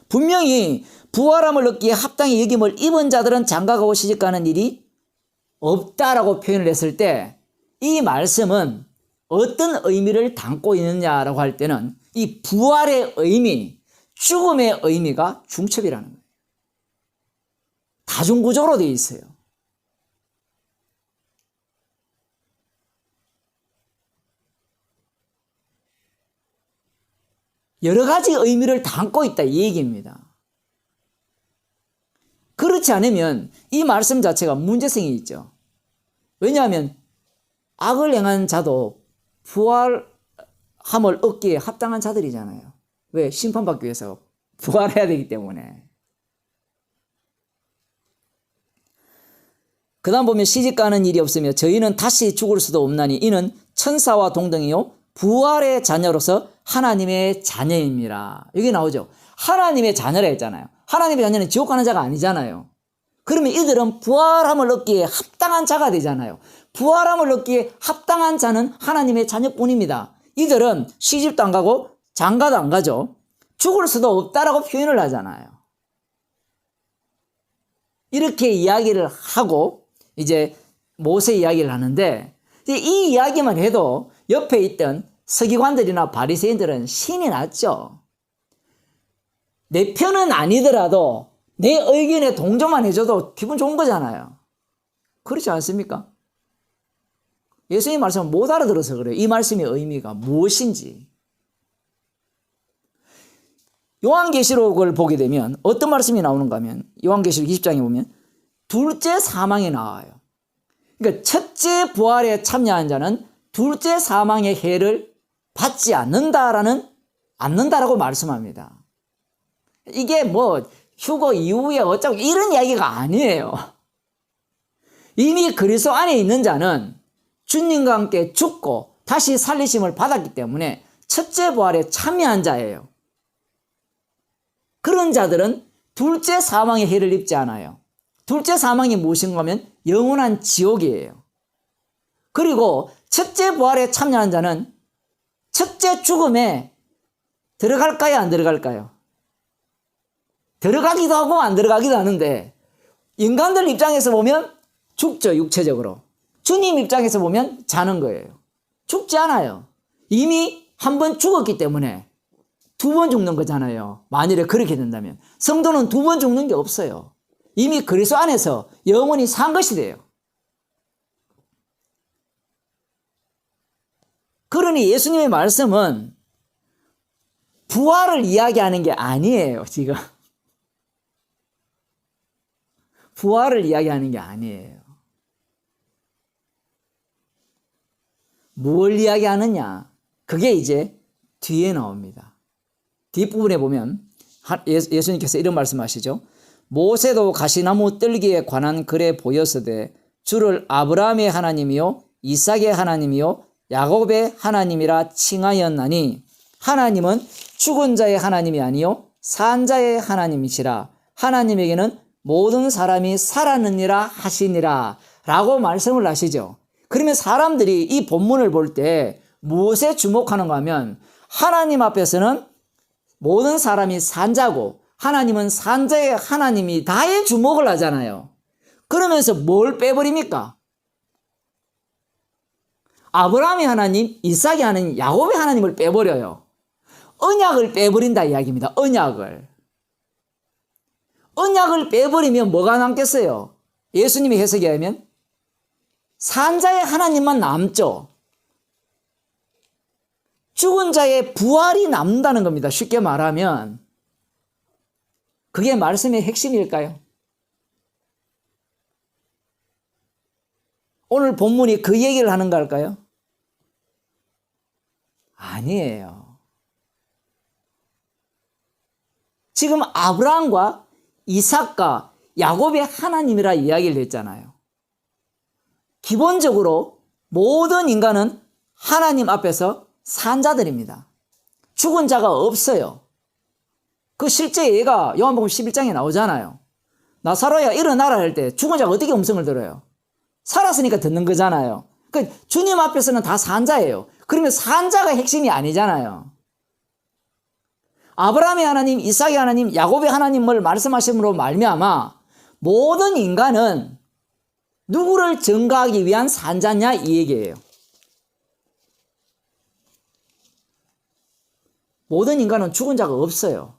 분명히 부활함을 얻기에 합당히 여김을 입은 자들은 장가가고 시집가는 일이 없다라고 표현을 했을 때 이 말씀은 어떤 의미를 담고 있느냐라고 할 때는 이 부활의 의미, 죽음의 의미가 중첩이라는 거예요. 다중구조로 되어 있어요. 여러 가지 의미를 담고 있다 이 얘기입니다. 그렇지 않으면 이 말씀 자체가 문제성이 있죠. 왜냐하면 악을 행한 자도 함을 얻기에 합당한 자들이잖아요. 왜? 심판받기 위해서 부활해야 되기 때문에. 그 다음 보면 시집가는 일이 없으며 저희는 다시 죽을 수도 없나니 이는 천사와 동등이요 부활의 자녀로서 하나님의 자녀입니다. 여기 나오죠. 하나님의 자녀라 했잖아요. 하나님의 자녀는 지옥 가는 자가 아니잖아요. 그러면 이들은 부활함을 얻기에 합당한 자가 되잖아요. 부활함을 얻기에 합당한 자는 하나님의 자녀뿐입니다. 이들은 시집도 안 가고 장가도 안 가죠. 죽을 수도 없다라고 표현을 하잖아요. 이렇게 이야기를 하고 이제 모세 이야기를 하는데 이 이야기만 해도 옆에 있던 서기관들이나 바리새인들은 신이 났죠. 내 편은 아니더라도 내 의견에 동조만 해줘도 기분 좋은 거잖아요. 그렇지 않습니까? 예수님 말씀을 못 알아들어서 그래요. 이 말씀의 의미가 무엇인지. 요한계시록을 보게 되면 어떤 말씀이 나오는가 하면 요한계시록 20장에 보면 둘째 사망이 나와요. 그러니까 첫째 부활에 참여한 자는 둘째 사망의 해를 받지 않는다라고 말씀합니다. 이게 뭐 휴거 이후에 어쩌고 이런 이야기가 아니에요. 이미 그리스도 안에 있는 자는 주님과 함께 죽고 다시 살리심을 받았기 때문에 첫째 부활에 참여한 자예요. 그런 자들은 둘째 사망의 해를 입지 않아요. 둘째 사망이 무엇인가 하면 영원한 지옥이에요. 그리고 첫째 부활에 참여한 자는 첫째 죽음에 들어갈까요? 안 들어갈까요? 들어가기도 하고 안 들어가기도 하는데 인간들 입장에서 보면 죽죠. 육체적으로. 주님 입장에서 보면 자는 거예요. 죽지 않아요. 이미 한 번 죽었기 때문에 두 번 죽는 거잖아요. 만일에 그렇게 된다면. 성도는 두 번 죽는 게 없어요. 이미 그리스도 안에서 영원히 산 것이 돼요. 그러니 예수님의 말씀은 부활을 이야기하는 게 아니에요, 지금. 부활을 이야기하는 게 아니에요. 뭘 이야기하느냐? 그게 이제 뒤에 나옵니다. 뒷부분에 보면 예수님께서 이런 말씀하시죠. 모세도 가시나무 뜰기에 관한 글에 보였으되 주를 아브라함의 하나님이요 이삭의 하나님이요 야곱의 하나님이라 칭하였나니 하나님은 죽은 자의 하나님이 아니요 산 자의 하나님이시라. 하나님에게는 모든 사람이 살았느니라 하시니라 라고 말씀을 하시죠. 그러면 사람들이 이 본문을 볼 때 무엇에 주목하는가 하면 하나님 앞에서는 모든 사람이 산자고 하나님은 산자의 하나님이 다에 주목을 하잖아요. 그러면서 뭘 빼버립니까? 아브라함의 하나님, 이삭의 하나님, 야곱의 하나님을 빼버려요. 언약을 빼버린다 이야기입니다. 언약을 빼버리면 뭐가 남겠어요? 예수님이 해석에 하면 산자의 하나님만 남죠. 죽은 자의 부활이 남는다는 겁니다. 쉽게 말하면 그게 말씀의 핵심일까요? 오늘 본문이 그 얘기를 하는 걸까요? 아니에요. 지금 아브라함과 이삭과 야곱의 하나님이라 이야기를 했잖아요. 기본적으로 모든 인간은 하나님 앞에서 산 자들입니다. 죽은 자가 없어요. 그 실제 예가 요한복음 11장에 나오잖아요. 나사로야 일어나라 할 때 죽은 자가 어떻게 음성을 들어요? 살았으니까 듣는 거잖아요. 그 주님 앞에서는 다 산 자예요. 그러면 산 자가 핵심이 아니잖아요. 아브라함의 하나님, 이삭의 하나님, 야곱의 하나님을 말씀하심으로 말미암아 모든 인간은 누구를 증거하기 위한 산자냐 이 얘기예요. 모든 인간은 죽은 자가 없어요.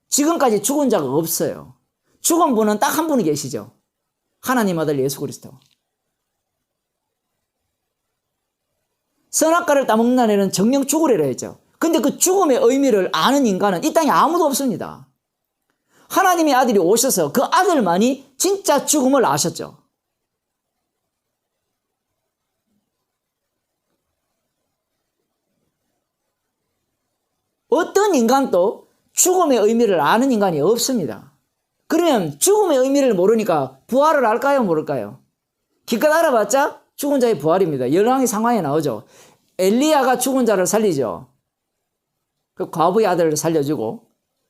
지금까지 죽은 자가 없어요. 죽은 분은 딱 한 분이 계시죠. 하나님 아들 예수 그리스도. 선악과를 따먹는 애는 정령 죽으리라 했죠. 근데 그 죽음의 의미를 아는 인간은 이 땅에 아무도 없습니다. 하나님의 아들이 오셔서 그 아들만이 진짜 죽음을 아셨죠. 어떤 인간도 죽음의 의미를 아는 인간이 없습니다. 그러면 죽음의 의미를 모르니까 부활을 알까요, 모를까요? 기껏 알아봤자 죽은 자의 부활입니다. 열왕의 상황에 나오죠. 엘리야가 죽은 자를 살리죠. 그 과부의 아들을 살려주고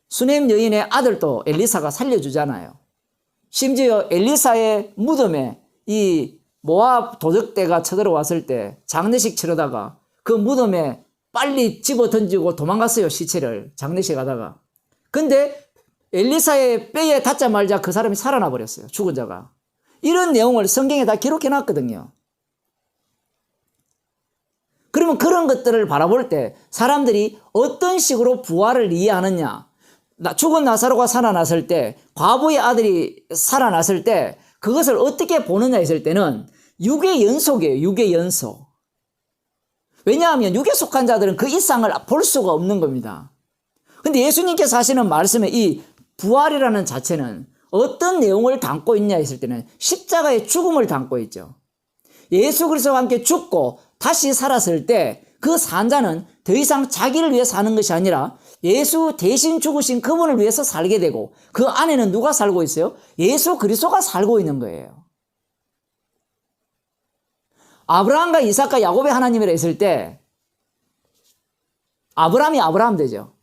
수넴 여인의 아들도 엘리사가 살려주잖아요. 심지어 엘리사의 무덤에 이 모압 도적대가 쳐들어왔을 때 장례식 치르다가 그 무덤에 빨리 집어 던지고 도망갔어요, 시체를. 장례식 하다가. 근데 엘리사의 뼈에 닿자마자 그 사람이 살아나 버렸어요, 죽은 자가. 이런 내용을 성경에 다 기록해 놨거든요. 그러면 그런 것들을 바라볼 때 사람들이 어떤 식으로 부활을 이해하느냐. 죽은 나사로가 살아났을 때, 과부의 아들이 살아났을 때 그것을 어떻게 보느냐 했을 때는 육의 연속이에요. 육의 연속. 왜냐하면 육에 속한 자들은 그 이상을 볼 수가 없는 겁니다. 근데 예수님께서 하시는 말씀에 이 부활이라는 자체는 어떤 내용을 담고 있냐 했을 때는 십자가의 죽음을 담고 있죠. 예수 그리스도와 함께 죽고 다시 살았을 때 그 산 자는 더 이상 자기를 위해 사는 것이 아니라 예수 대신 죽으신 그분을 위해서 살게 되고 그 안에는 누가 살고 있어요? 예수 그리스도가 살고 있는 거예요. 아브라함과 이삭과 야곱의 하나님이라 했을 때 아브라함이 아브라함 되죠.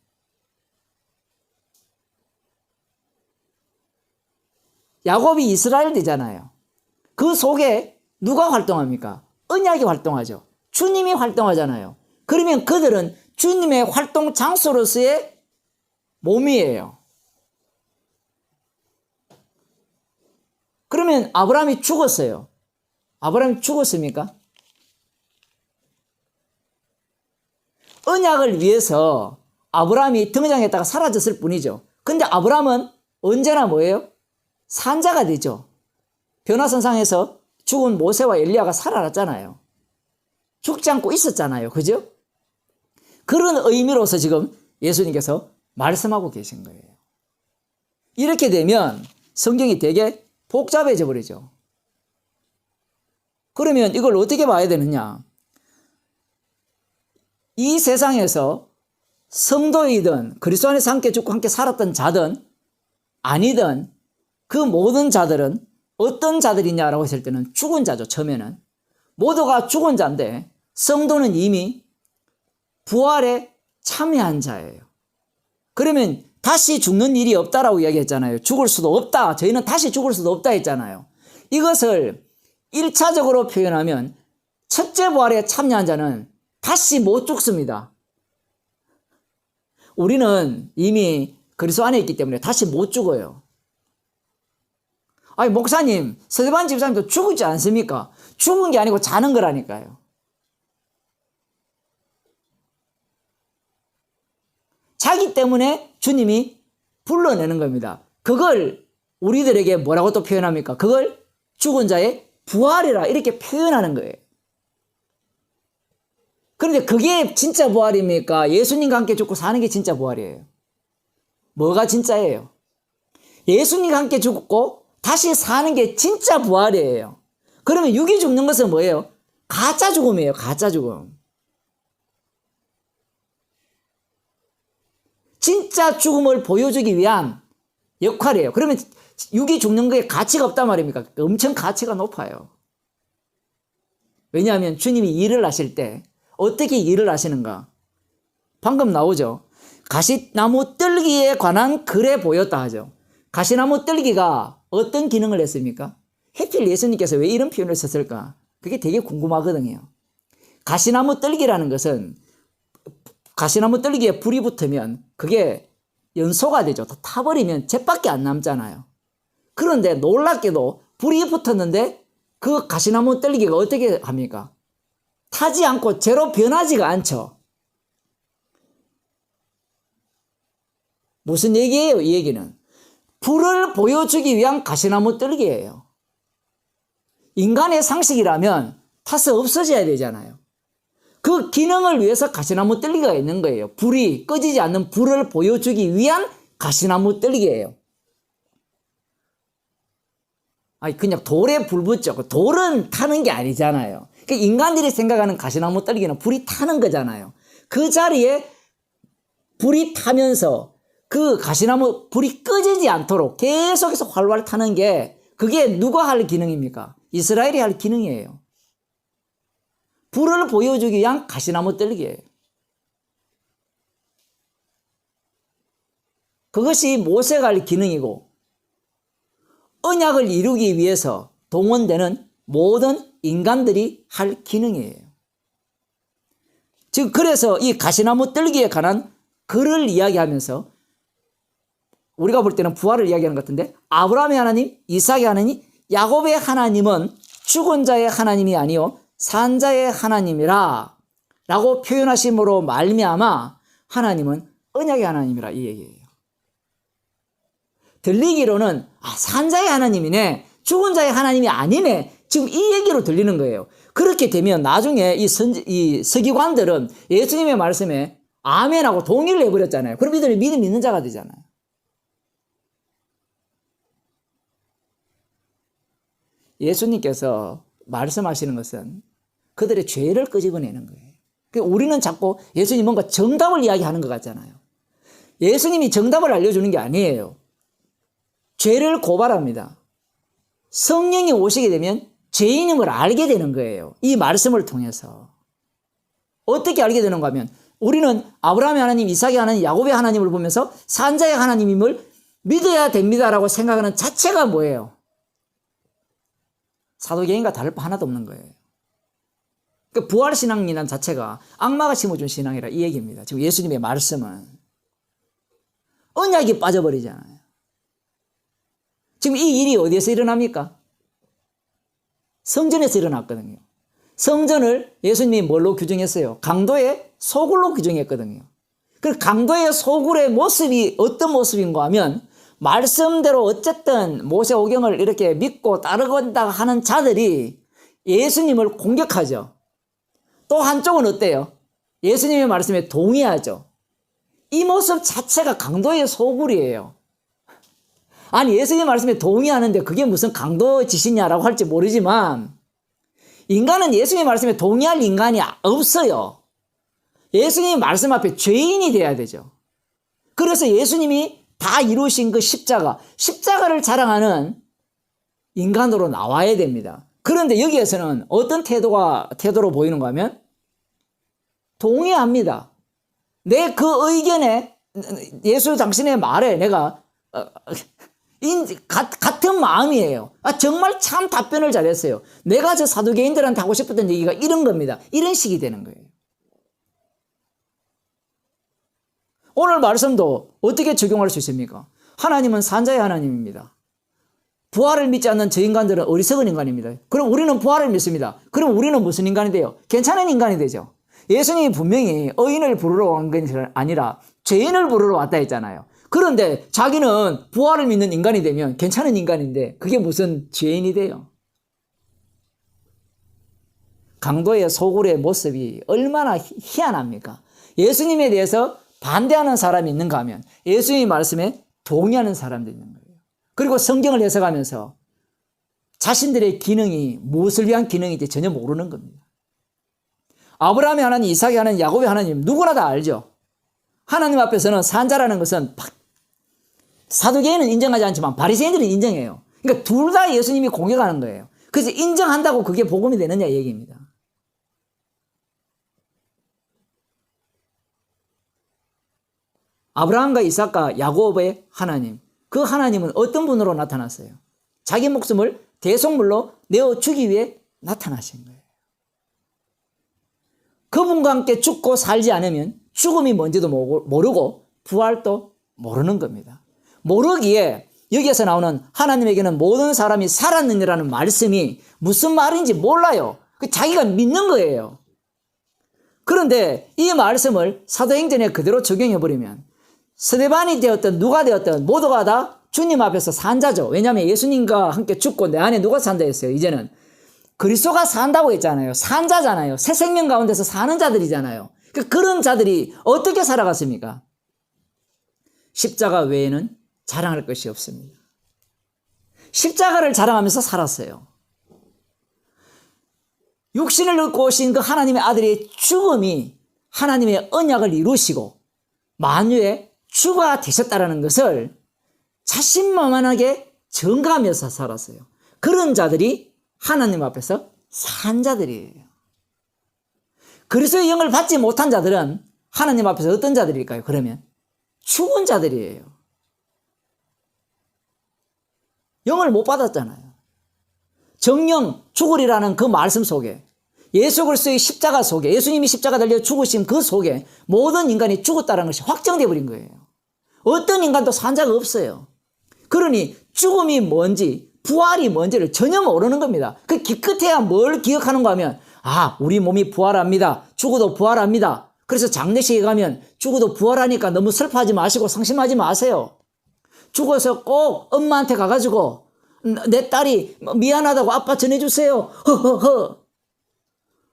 야곱이 이스라엘 되잖아요. 그 속에 누가 활동합니까? 언약이 활동하죠. 주님이 활동하잖아요. 그러면 그들은 주님의 활동 장소로서의 몸이에요. 그러면 아브라함이 죽었어요. 아브라함이 죽었습니까? 언약을 위해서 아브라함이 등장했다가 사라졌을 뿐이죠. 근데 아브라함은 언제나 뭐예요? 산자가 되죠. 변화선상에서 죽은 모세와 엘리야가 살아났잖아요. 죽지 않고 있었잖아요. 그죠? 그런 의미로서 지금 예수님께서 말씀하고 계신 거예요. 이렇게 되면 성경이 되게 복잡해져 버리죠. 그러면 이걸 어떻게 봐야 되느냐? 이 세상에서 성도이든 그리스도 안에서 함께 죽고 함께 살았던 자든 아니든 그 모든 자들은 어떤 자들이냐라고 했을 때는 죽은 자죠. 처음에는 모두가 죽은 자인데 성도는 이미 부활에 참여한 자예요. 그러면 다시 죽는 일이 없다라고 이야기했잖아요. 죽을 수도 없다. 저희는 다시 죽을 수도 없다 했잖아요. 이것을 1차적으로 표현하면 첫째 부활에 참여한 자는 다시 못 죽습니다. 우리는 이미 그리스도 안에 있기 때문에 다시 못 죽어요. 아니 목사님, 스데반 집사님도 죽지 않습니까? 죽은 게 아니고 자는 거라니까요. 자기 때문에 주님이 불러내는 겁니다. 그걸 우리들에게 뭐라고 또 표현합니까? 그걸 죽은 자의 부활이라 이렇게 표현하는 거예요. 그런데 그게 진짜 부활입니까? 예수님과 함께 죽고 사는 게 진짜 부활이에요. 뭐가 진짜예요? 예수님과 함께 죽고 다시 사는 게 진짜 부활이에요. 그러면 육이 죽는 것은 뭐예요? 가짜 죽음이에요. 가짜 죽음. 진짜 죽음을 보여주기 위한 역할이에요. 그러면 육이 죽는 거에 가치가 없단 말입니까? 엄청 가치가 높아요. 왜냐하면 주님이 일을 하실 때 어떻게 일을 하시는가? 방금 나오죠. 가시나무 뜰기에 관한 글에 보였다 하죠. 가시나무 뜰기가 어떤 기능을 했습니까? 해필 예수님께서 왜 이런 표현을 썼을까? 그게 되게 궁금하거든요. 가시나무 뜰기라는 것은 가시나무 뜰기에 불이 붙으면 그게 연소가 되죠. 타버리면 jet밖에 안 남잖아요. 그런데 놀랍게도 불이 붙었는데 그 가시나무 뜰기가 어떻게 합니까? 타지 않고 재로 변하지가 않죠. 무슨 얘기예요? 이 얘기는 불을 보여주기 위한 가시나무 뜰기예요. 인간의 상식이라면 타서 없어져야 되잖아요. 그 기능을 위해서 가시나무 뜰기가 있는 거예요. 불이 꺼지지 않는 불을 보여주기 위한 가시나무 뜰기예요. 아니 그냥 돌에 불 붙죠. 돌은 타는 게 아니잖아요. 인간들이 생각하는 가시나무 뜰기는 불이 타는 거잖아요. 그 자리에 불이 타면서 그 가시나무 불이 꺼지지 않도록 계속해서 활활 타는 게 그게 누가 할 기능입니까? 이스라엘이 할 기능이에요. 불을 보여주기 위한 가시나무 떨기예요. 그것이 모세가 할 기능이고 언약을 이루기 위해서 동원되는 모든 인간들이 할 기능이에요. 즉 그래서 이 가시나무 떨기에 관한 글을 이야기하면서 우리가 볼 때는 부활을 이야기하는 것 같은데 아브라함의 하나님, 이삭의 하나님, 야곱의 하나님은 죽은 자의 하나님이 아니요 산 자의 하나님이라 라고 표현하심으로 말미암아 하나님은 언약의 하나님이라 이 얘기예요. 들리기로는 산 자의 하나님이네, 죽은 자의 하나님이 아니네, 지금 이 얘기로 들리는 거예요. 그렇게 되면 나중에 이 서기관들은 예수님의 말씀에 아멘하고 동의를 해버렸잖아요. 그럼 이들이 믿음 있는 자가 되잖아요. 예수님께서 말씀하시는 것은 그들의 죄를 끄집어내는 거예요. 우리는 자꾸 예수님 뭔가 정답을 이야기하는 것 같잖아요. 예수님이 정답을 알려주는 게 아니에요. 죄를 고발합니다. 성령이 오시게 되면 죄인임을 알게 되는 거예요. 이 말씀을 통해서. 어떻게 알게 되는가 하면 우리는 아브라함의 하나님, 이삭의 하나님, 야곱의 하나님을 보면서 산자의 하나님임을 믿어야 됩니다라고 생각하는 자체가 뭐예요? 사도개인과 다를 바 하나도 없는 거예요. 그 부활신앙이란 자체가 악마가 심어준 신앙이라 이 얘기입니다. 지금 예수님의 말씀은. 언약이 빠져버리잖아요. 지금 이 일이 어디에서 일어납니까? 성전에서 일어났거든요. 성전을 예수님이 뭘로 규정했어요? 강도의 소굴로 규정했거든요. 그 강도의 소굴의 모습이 어떤 모습인가 하면 말씀대로 어쨌든 모세오경을 이렇게 믿고 따르건다 하는 자들이 예수님을 공격하죠. 또 한쪽은 어때요? 예수님의 말씀에 동의하죠. 이 모습 자체가 강도의 소굴이에요. 아니 예수님의 말씀에 동의하는데 그게 무슨 강도 짓이냐라고 할지 모르지만 인간은 예수님의 말씀에 동의할 인간이 없어요. 예수님의 말씀 앞에 죄인이 돼야 되죠. 그래서 예수님이 다 이루신 그 십자가를 자랑하는 인간으로 나와야 됩니다. 그런데 여기에서는 어떤 태도로 보이는가 하면 동의합니다. 내 그 의견에 예수 당신의 말에 내가 같은 마음이에요. 정말 참 답변을 잘했어요. 내가 저 사두개인들한테 하고 싶었던 얘기가 이런 겁니다. 이런 식이 되는 거예요. 오늘 말씀도 어떻게 적용할 수 있습니까? 하나님은 산자의 하나님입니다. 부활을 믿지 않는 저 인간들은 어리석은 인간입니다. 그럼 우리는 부활을 믿습니다. 그럼 우리는 무슨 인간이 돼요? 괜찮은 인간이 되죠. 예수님이 분명히 의인을 부르러 온 게 아니라 죄인을 부르러 왔다 했잖아요. 그런데 자기는 부활을 믿는 인간이 되면 괜찮은 인간인데 그게 무슨 죄인이 돼요? 강도의 소굴의 모습이 얼마나 희한합니까? 예수님에 대해서 반대하는 사람이 있는가 하면 예수님의 말씀에 동의하는 사람도 있는 거예요. 그리고 성경을 해석하면서 자신들의 기능이 무엇을 위한 기능인지 전혀 모르는 겁니다. 아브라함의 하나님, 이삭의 하나님, 야곱의 하나님 누구나 다 알죠. 하나님 앞에서는 산자라는 것은 사두개인은 인정하지 않지만 바리새인들은 인정해요. 그러니까 둘 다 예수님이 공격하는 거예요. 그래서 인정한다고 그게 복음이 되느냐 이 얘기입니다. 아브라함과 이삭과 야곱의 하나님, 그 하나님은 어떤 분으로 나타났어요? 자기 목숨을 대속물로 내어주기 위해 나타나신 거예요. 그분과 함께 죽고 살지 않으면 죽음이 뭔지도 모르고 부활도 모르는 겁니다. 모르기에 여기에서 나오는 하나님에게는 모든 사람이 살았느니라는 말씀이 무슨 말인지 몰라요. 자기가 믿는 거예요. 그런데 이 말씀을 사도행전에 그대로 적용해버리면 스데반이 되었든 누가 되었든 모두가 다 주님 앞에서 산자죠. 왜냐하면 예수님과 함께 죽고 내 안에 누가 산다 했어요. 이제는 그리스도가 산다고 했잖아요. 산자잖아요. 새 생명 가운데서 사는 자들이잖아요. 그런 자들이 어떻게 살아갔습니까? 십자가 외에는 자랑할 것이 없습니다. 십자가를 자랑하면서 살았어요. 육신을 얻고 오신 그 하나님의 아들의 죽음이 하나님의 언약을 이루시고 만유의 주가 되셨다라는 것을 자신만만하게 증가하면서 살았어요. 그런 자들이 하나님 앞에서 산 자들이에요. 그리스도의 영을 받지 못한 자들은 하나님 앞에서 어떤 자들일까요? 그러면 죽은 자들이에요. 영을 못 받았잖아요. 정령 죽으리라는 그 말씀 속에, 예수 그리스도의 십자가 속에, 예수님이 십자가 달려 죽으신 그 속에 모든 인간이 죽었다는 것이 확정되어 버린 거예요. 어떤 인간도 산 자가 없어요. 그러니 죽음이 뭔지, 부활이 뭔지를 전혀 모르는 겁니다. 그 기껏해야 뭘 기억하는가 하면, 우리 몸이 부활합니다. 죽어도 부활합니다. 그래서 장례식에 가면 죽어도 부활하니까 너무 슬퍼하지 마시고 상심하지 마세요. 죽어서 꼭 엄마한테 가가지고 내 딸이 미안하다고 아빠 전해주세요. 허허허.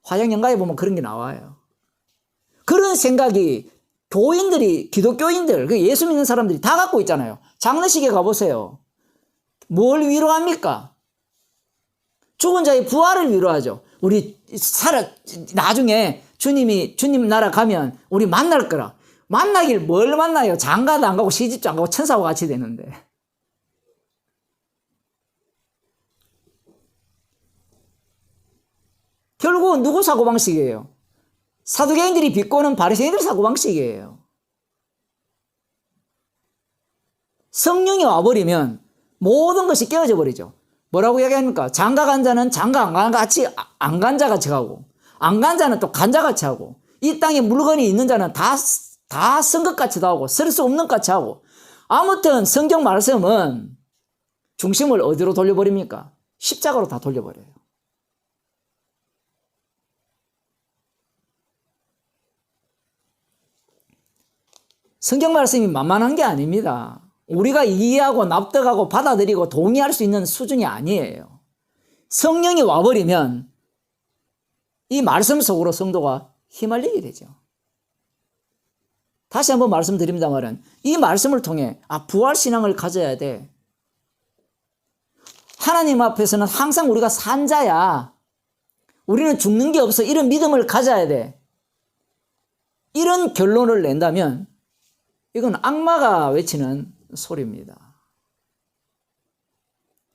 화양연가에 보면 그런 게 나와요. 그런 생각이 교인들이, 기독교인들, 예수 믿는 사람들이 다 갖고 있잖아요. 장례식에 가보세요. 뭘 위로합니까? 죽은 자의 부활을 위로하죠. 우리 나중에 주님 나라 가면 우리 만날 거라. 만나길 뭘 만나요? 장가도 안 가고 시집도 안 가고 천사와 같이 되는데. 결국은 누구 사고방식이에요? 사두개인들이 비꼬는 바리새인들 사고방식이에요. 성령이 와버리면 모든 것이 깨어져 버리죠. 뭐라고 이야기합니까? 장가 간 자는 장가 안 간 자같이 가고, 안 간 자는 또 간 자같이 하고, 이 땅에 물건이 있는 자는 다 쓴 것 같이 하고, 쓸 수 없는 것 같이 하고. 아무튼 성경 말씀은 중심을 어디로 돌려버립니까? 십자가로 다 돌려버려요. 성경 말씀이 만만한 게 아닙니다. 우리가 이해하고 납득하고 받아들이고 동의할 수 있는 수준이 아니에요. 성령이 와버리면 이 말씀 속으로 성도가 휘말리게 되죠. 다시 한번 말씀드립니다만은 이 말씀을 통해 부활신앙을 가져야 돼. 하나님 앞에서는 항상 우리가 산 자야. 우리는 죽는 게 없어. 이런 믿음을 가져야 돼. 이런 결론을 낸다면 이건 악마가 외치는 소리입니다.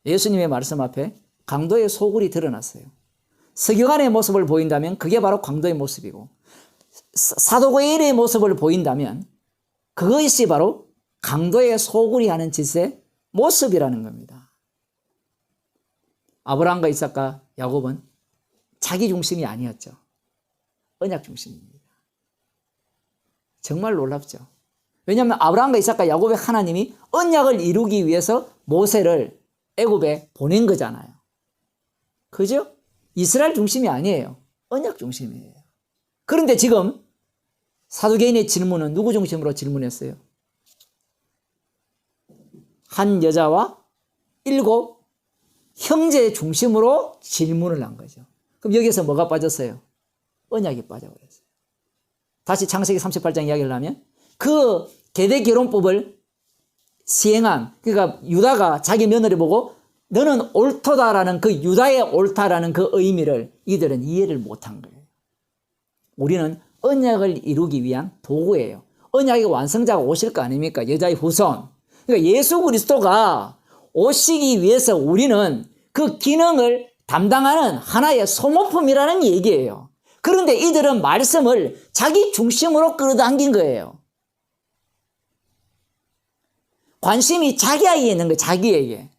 예수님의 말씀 앞에 강도의 소굴이 드러났어요. 서기관의 모습을 보인다면 그게 바로 강도의 모습이고, 사도개인의 모습을 보인다면 그것이 바로 강도의 소굴이 하는 짓의 모습이라는 겁니다. 아브라함과 이삭과 야곱은 자기 중심이 아니었죠. 언약 중심입니다. 정말 놀랍죠. 왜냐하면 아브라함과 이삭과 야곱의 하나님이 언약을 이루기 위해서 모세를 애굽에 보낸 거잖아요. 그죠? 이스라엘 중심이 아니에요. 언약 중심이에요. 그런데 지금 사두개인의 질문은 누구 중심으로 질문했어요? 한 여자와 7 형제 중심으로 질문을 한 거죠. 그럼 여기서 뭐가 빠졌어요? 언약이 빠져버렸어요. 다시 창세기 38장 이야기를 하면 그 계대결혼법을 시행한, 그러니까 유다가 자기 며느리 보고 너는 옳도다라는 그 유다의 옳다라는 그 의미를 이들은 이해를 못한 거예요. 우리는 언약을 이루기 위한 도구예요. 언약의 완성자가 오실 거 아닙니까? 여자의 후손. 그러니까 예수 그리스도가 오시기 위해서 우리는 그 기능을 담당하는 하나의 소모품이라는 얘기예요. 그런데 이들은 말씀을 자기 중심으로 끌어당긴 거예요. 관심이 자기에게 있는 거예요. 자기에게.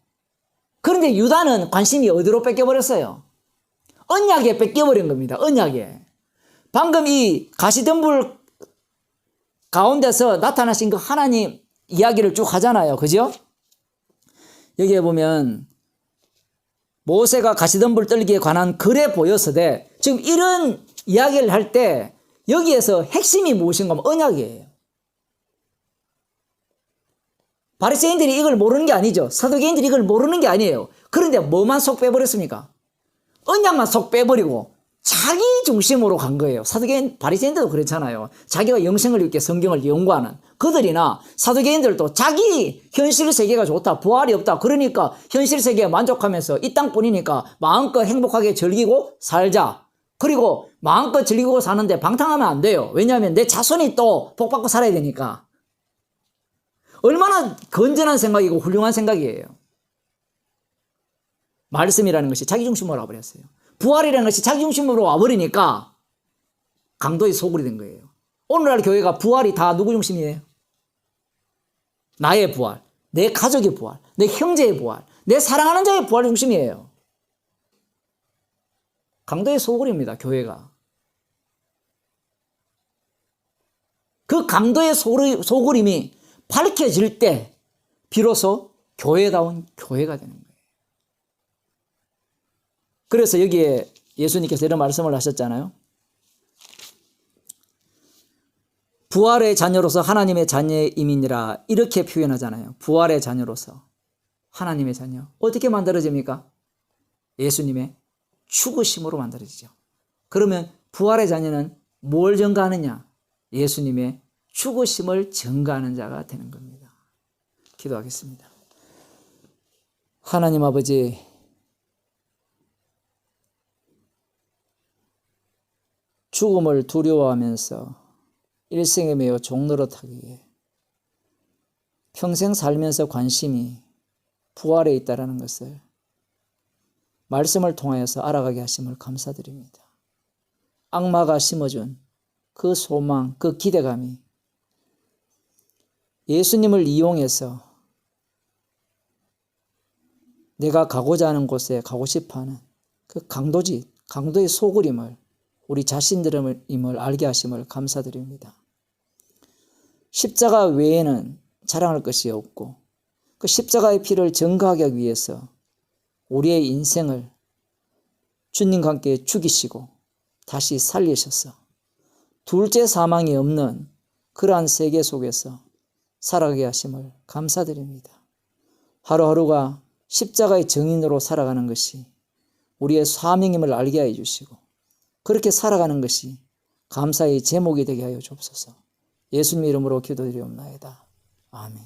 그런데 유다는 관심이 어디로 뺏겨버렸어요? 언약에 뺏겨버린 겁니다. 언약에. 방금 이 가시덤불 가운데서 나타나신 그 하나님 이야기를 쭉 하잖아요. 그죠? 여기에 보면 모세가 가시덤불 떨기에 관한 글에 보여서되, 지금 이런 이야기를 할 때 여기에서 핵심이 무엇인가 하면 언약이에요. 바리새인들이 이걸 모르는 게 아니죠. 사두개인들이 이걸 모르는 게 아니에요. 그런데 뭐만 속 빼버렸습니까? 언약만 속 빼버리고 자기 중심으로 간 거예요. 사두개인, 바리새인들도 그렇잖아요. 자기가 영생을 위해 성경을 연구하는 그들이나 사두개인들도 자기 현실 세계가 좋다, 부활이 없다, 그러니까 현실 세계에 만족하면서 이 땅뿐이니까 마음껏 행복하게 즐기고 살자. 그리고 마음껏 즐기고 사는데 방탕하면 안 돼요. 왜냐하면 내 자손이 또 복받고 살아야 되니까. 얼마나 건전한 생각이고 훌륭한 생각이에요. 말씀이라는 것이 자기중심으로 와버렸어요. 부활이라는 것이 자기중심으로 와버리니까 강도의 소굴이 된 거예요. 오늘날 교회가 부활이 다 누구 중심이에요? 나의 부활, 내 가족의 부활, 내 형제의 부활, 내 사랑하는 자의 부활 중심이에요. 강도의 소굴입니다, 교회가. 그 강도의 소굴임이 밝혀질 때 비로소 교회다운 교회가 되는 거예요. 그래서 여기에 예수님께서 이런 말씀을 하셨잖아요. 부활의 자녀로서 하나님의 자녀임이니라 이렇게 표현하잖아요. 부활의 자녀로서 하나님의 자녀. 어떻게 만들어집니까? 예수님의 죽으심으로 만들어지죠. 그러면 부활의 자녀는 뭘 증가하느냐? 예수님의 죽으심을 증가하는 자가 되는 겁니다. 기도하겠습니다. 하나님 아버지, 죽음을 두려워하면서 일생에 매여 종노릇하기에 평생 살면서 관심이 부활에 있다는 것을 말씀을 통하여서 알아가게 하심을 감사드립니다. 악마가 심어준 그 소망, 그 기대감이 예수님을 이용해서 내가 가고자 하는 곳에 가고 싶어하는 그 강도의 소굴임을 우리 자신들임을 알게 하심을 감사드립니다. 십자가 외에는 자랑할 것이 없고 그 십자가의 피를 증거하기 하기 위해서 우리의 인생을 주님과 함께 죽이시고 다시 살리셔서 둘째 사망이 없는 그러한 세계 속에서 살아가게 하심을 감사드립니다. 하루하루가 십자가의 증인으로 살아가는 것이 우리의 사명임을 알게 해 주시고 그렇게 살아가는 것이 감사의 제목이 되게 하여 주옵소서. 예수님 이름으로 기도드리옵나이다. 아멘.